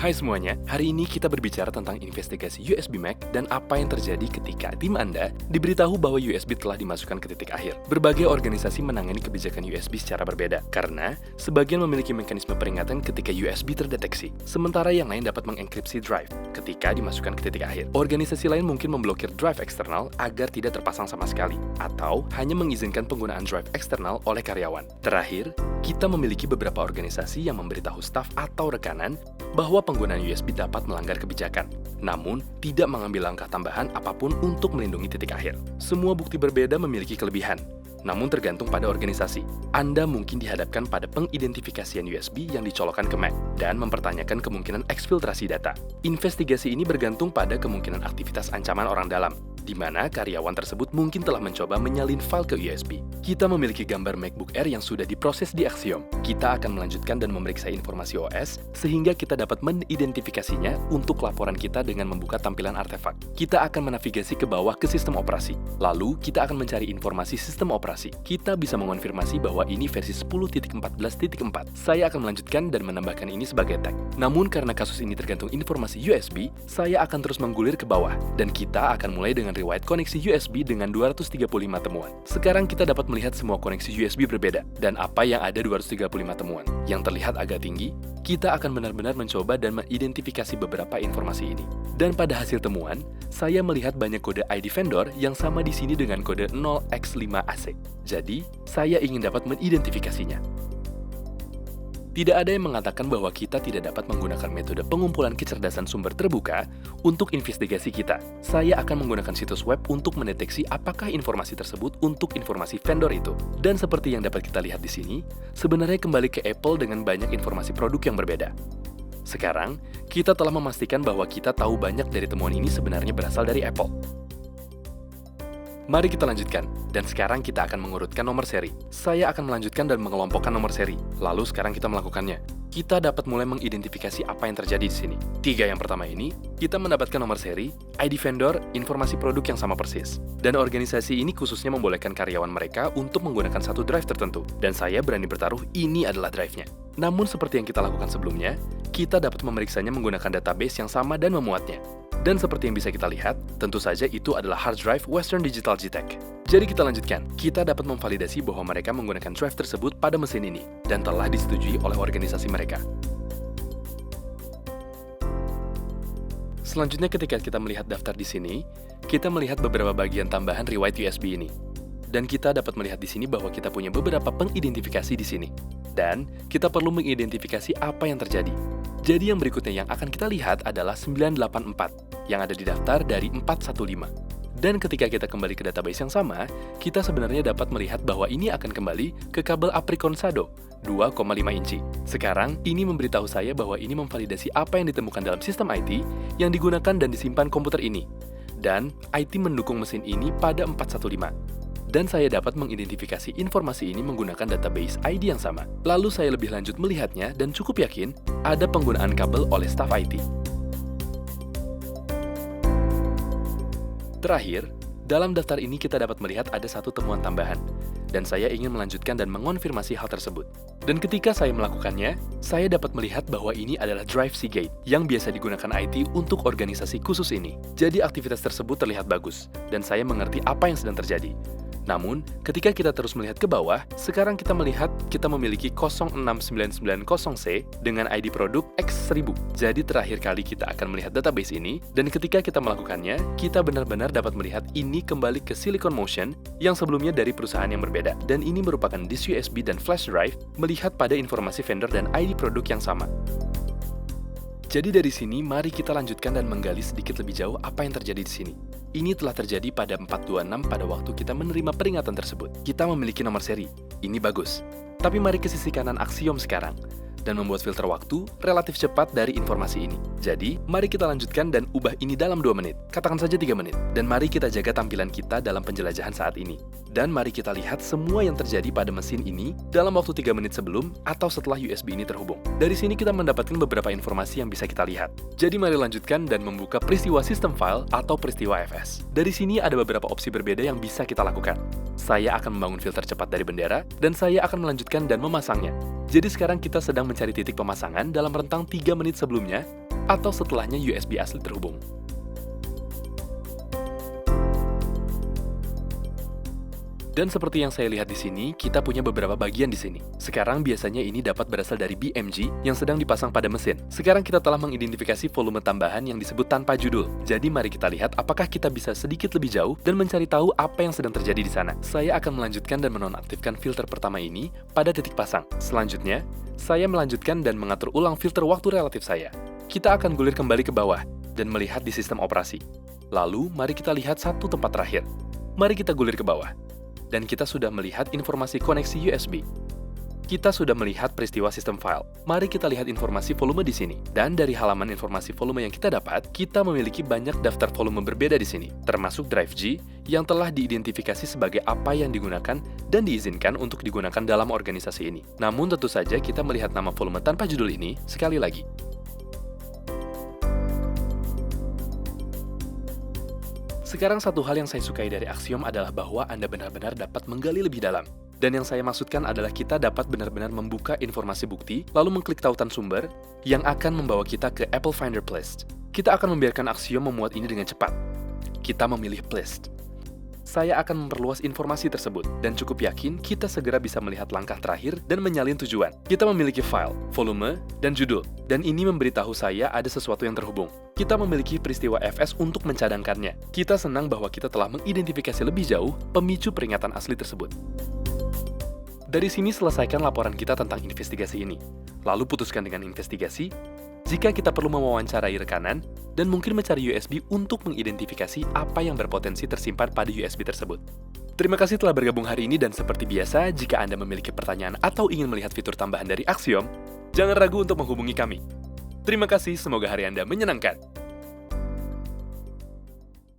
Hai semuanya, hari ini kita berbicara tentang investigasi USB Mac dan apa yang terjadi ketika tim Anda diberitahu bahwa USB telah dimasukkan ke titik akhir. Berbagai organisasi menangani kebijakan USB secara berbeda, karena sebagian memiliki mekanisme peringatan ketika USB terdeteksi, sementara yang lain dapat mengenkripsi drive ketika dimasukkan ke titik akhir. Organisasi lain mungkin memblokir drive eksternal agar tidak terpasang sama sekali, atau hanya mengizinkan penggunaan drive eksternal oleh karyawan. Terakhir, kita memiliki beberapa organisasi yang memberitahu staf atau rekanan bahwa penggunaan USB dapat melanggar kebijakan, namun tidak mengambil langkah tambahan apapun untuk melindungi titik akhir. Semua bukti berbeda memiliki kelebihan, namun tergantung pada organisasi. Anda mungkin dihadapkan pada pengidentifikasian USB yang dicolokkan ke Mac dan mempertanyakan kemungkinan eksfiltrasi data. Investigasi ini bergantung pada kemungkinan aktivitas ancaman orang dalam, di mana karyawan tersebut mungkin telah mencoba menyalin file ke USB. Kita memiliki gambar MacBook Air yang sudah diproses di Axiom. Kita akan melanjutkan dan memeriksa informasi OS, sehingga kita dapat mengidentifikasinya untuk laporan kita dengan membuka tampilan artefak. Kita akan menavigasi ke bawah ke sistem operasi. Lalu, kita akan mencari informasi sistem operasi. Kita bisa mengonfirmasi bahwa ini versi 10.14.4. Saya akan melanjutkan dan menambahkan ini sebagai tag. Namun, karena kasus ini tergantung informasi USB, saya akan terus menggulir ke bawah, dan kita akan mulai dengan riwayat koneksi USB dengan 235 temuan. Sekarang kita dapat melihat semua koneksi USB berbeda, dan apa yang ada 235 temuan. Yang terlihat agak tinggi, kita akan benar-benar mencoba dan mengidentifikasi beberapa informasi ini. Dan pada hasil temuan, saya melihat banyak kode ID vendor yang sama di sini dengan kode 0x5AC. Jadi, saya ingin dapat mengidentifikasinya. Tidak ada yang mengatakan bahwa kita tidak dapat menggunakan metode pengumpulan kecerdasan sumber terbuka untuk investigasi kita. Saya akan menggunakan situs web untuk mendeteksi apakah informasi tersebut untuk informasi vendor itu. Dan seperti yang dapat kita lihat di sini, sebenarnya kembali ke Apple dengan banyak informasi produk yang berbeda. Sekarang, kita telah memastikan bahwa kita tahu banyak dari temuan ini sebenarnya berasal dari Apple. Mari kita lanjutkan, dan sekarang kita akan mengurutkan nomor seri. Saya akan melanjutkan dan mengelompokkan nomor seri. Lalu sekarang kita melakukannya. Kita dapat mulai mengidentifikasi apa yang terjadi di sini. 3 yang pertama ini, kita mendapatkan nomor seri, ID vendor, informasi produk yang sama persis. Dan organisasi ini khususnya membolehkan karyawan mereka untuk menggunakan satu drive tertentu. Dan saya berani bertaruh ini adalah drive-nya. Namun seperti yang kita lakukan sebelumnya, kita dapat memeriksanya menggunakan database yang sama dan memuatnya. Dan seperti yang bisa kita lihat, tentu saja itu adalah hard drive Western Digital G-Tech. Jadi kita lanjutkan, kita dapat memvalidasi bahwa mereka menggunakan drive tersebut pada mesin ini, dan telah disetujui oleh organisasi mereka. Selanjutnya ketika kita melihat daftar di sini, kita melihat beberapa bagian tambahan riwayat USB ini. Dan kita dapat melihat di sini bahwa kita punya beberapa pengidentifikasi di sini. Dan kita perlu mengidentifikasi apa yang terjadi. Jadi yang berikutnya yang akan kita lihat adalah 984 yang ada di daftar dari 415. Dan ketika kita kembali ke database yang sama, kita sebenarnya dapat melihat bahwa ini akan kembali ke kabel Apricon Sado 2,5 inci. Sekarang, ini memberitahu saya bahwa ini memvalidasi apa yang ditemukan dalam sistem IT yang digunakan dan disimpan komputer ini. Dan IT mendukung mesin ini pada 415. Dan saya dapat mengidentifikasi informasi ini menggunakan database ID yang sama. Lalu saya lebih lanjut melihatnya dan cukup yakin ada penggunaan kabel oleh staf IT. Terakhir, dalam daftar ini kita dapat melihat ada satu temuan tambahan. Dan saya ingin melanjutkan dan mengonfirmasi hal tersebut. Dan ketika saya melakukannya, saya dapat melihat bahwa ini adalah drive Seagate yang biasa digunakan IT untuk organisasi khusus ini. Jadi aktivitas tersebut terlihat bagus, dan saya mengerti apa yang sedang terjadi. Namun, ketika kita terus melihat ke bawah, sekarang kita melihat kita memiliki 06990C dengan ID produk X1000. Jadi terakhir kali kita akan melihat database ini, dan ketika kita melakukannya, kita benar-benar dapat melihat ini kembali ke Silicon Motion yang sebelumnya dari perusahaan yang berbeda. Dan ini merupakan disk USB dan flash drive melihat pada informasi vendor dan ID produk yang sama. Jadi dari sini, mari kita lanjutkan dan menggali sedikit lebih jauh apa yang terjadi di sini. Ini telah terjadi pada 426 pada waktu kita menerima peringatan tersebut. Kita memiliki nomor seri. Ini bagus. Tapi mari ke sisi kanan Axiom sekarang, dan membuat filter waktu relatif cepat dari informasi ini. Jadi, mari kita lanjutkan dan ubah ini dalam 2 menit. Katakan saja 3 menit. Dan mari kita jaga tampilan kita dalam penjelajahan saat ini. Dan mari kita lihat semua yang terjadi pada mesin ini dalam waktu 3 menit sebelum atau setelah USB ini terhubung. Dari sini kita mendapatkan beberapa informasi yang bisa kita lihat. Jadi mari lanjutkan dan membuka peristiwa sistem file atau peristiwa FS. Dari sini ada beberapa opsi berbeda yang bisa kita lakukan. Saya akan membangun filter cepat dari bendera, dan saya akan melanjutkan dan memasangnya. Jadi sekarang kita sedang mencari titik pemasangan dalam rentang 3 menit sebelumnya, atau setelahnya USB asli terhubung. Dan seperti yang saya lihat di sini, kita punya beberapa bagian di sini. Sekarang biasanya ini dapat berasal dari BMG yang sedang dipasang pada mesin. Sekarang kita telah mengidentifikasi volume tambahan yang disebut tanpa judul. Jadi mari kita lihat apakah kita bisa sedikit lebih jauh dan mencari tahu apa yang sedang terjadi di sana. Saya akan melanjutkan dan menonaktifkan filter pertama ini pada titik pasang. Selanjutnya, saya melanjutkan dan mengatur ulang filter waktu relatif saya. Kita akan gulir kembali ke bawah dan melihat di sistem operasi. Lalu, mari kita lihat satu tempat terakhir. Mari kita gulir ke bawah. Dan kita sudah melihat informasi koneksi USB. Kita sudah melihat peristiwa sistem file. Mari kita lihat informasi volume di sini. Dan dari halaman informasi volume yang kita dapat, kita memiliki banyak daftar volume berbeda di sini, termasuk drive G yang telah diidentifikasi sebagai apa yang digunakan dan diizinkan untuk digunakan dalam organisasi ini. Namun tentu saja kita melihat nama volume tanpa judul ini sekali lagi. Sekarang satu hal yang saya sukai dari Axiom adalah bahwa Anda benar-benar dapat menggali lebih dalam. Dan yang saya maksudkan adalah kita dapat benar-benar membuka informasi bukti, lalu mengklik tautan sumber, yang akan membawa kita ke Apple Finder Playlist. Kita akan membiarkan Axiom memuat ini dengan cepat. Kita memilih Playlist. Saya akan memperluas informasi tersebut, dan cukup yakin kita segera bisa melihat langkah terakhir dan menyalin tujuan. Kita memiliki file, volume, dan judul, dan ini memberitahu saya ada sesuatu yang terhubung. Kita memiliki peristiwa FS untuk mencadangkannya. Kita senang bahwa kita telah mengidentifikasi lebih jauh pemicu peringatan asli tersebut. Dari sini selesaikan laporan kita tentang investigasi ini. Lalu putuskan dengan investigasi, jika kita perlu mewawancarai rekanan, dan mungkin mencari USB untuk mengidentifikasi apa yang berpotensi tersimpan pada USB tersebut. Terima kasih telah bergabung hari ini dan seperti biasa, jika Anda memiliki pertanyaan atau ingin melihat fitur tambahan dari Axiom, jangan ragu untuk menghubungi kami. Terima kasih, semoga hari Anda menyenangkan.